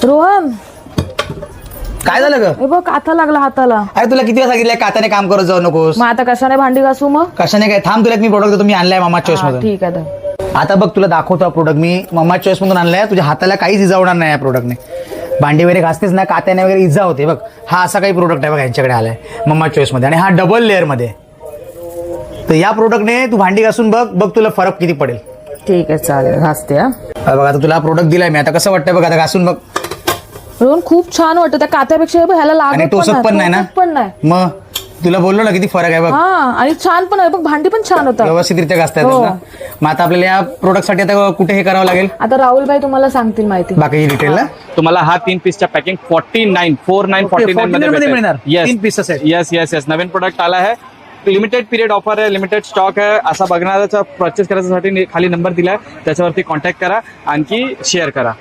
रोहन काय झालं ग? हे बघ काथा लागला हाताला. अरे तुला किती वेळा सांगितलंय काताने काम करत जाऊ नकोस. मग आता कशाने भांडी घासू मग? कशाने काय? थांब, तुला एक मी प्रोडक्ट देतो, मी आणलाय मामा चॉईस हा, मधून. ठीक आहे तर. आता बघ तुला दाखवतो प्रोडक्ट मी मामा चॉईस मधून आणलाय. तुझ्या हाताला काहीच इजा होणार नाही या प्रोडक्टने. भांडी वगैरे घासतेस ना, कात्याने वगैरे इजा होते बघ. हा असा काही प्रोडक्ट आहे बघ यांच्याकडे आलाय मामा चॉईस मध्ये, आणि हा डबल लेअर मध्ये. तर या प्रोडक्टने तू भांडी घासून बघ, बघ तुला फरक किती पडेल. ठीक आहे चालेल, घासते. हा बघ आता तुला प्रोडक्ट दिलाय मी, आता कसं वाटतंय बघ, आता घासून बघ. रोहन खूप छान वाटतं त्या कात्यापेक्षा. हे बघ, ह्याला आणि लागत टोचत पण नाही ना. टोचत पण नाही. मग तुला बोललो ना किती फरक आहे बघ. हा, आणि छान पण आहे बघ, भांडी पण छान होतं. व्यवस्थितरित्या घासता येतात हो. ना. मग आता आपल्याला या प्रोडक्टसाठी आता कुठे हे करावं लागेल? आता राहुल भाई तुम्हाला सांगतील माहिती. बाकीची डिटेल ना तुम्हाला हा 3 पीसच्या पॅकिंग 49 मध्ये मिळणार. येस 3 पीसेस आहेत. येस येस येस नवीन प्रोडक्ट आला आहे. लिमिटेड पिरियड ऑफर आहे, लिमिटेड स्टॉक आहे. असा बघण्याचा परचेस करायसाठी खाली नंबर दिलाय, त्याच्यावरती कॉन्टॅक्ट करा, आणखी शेअर करा.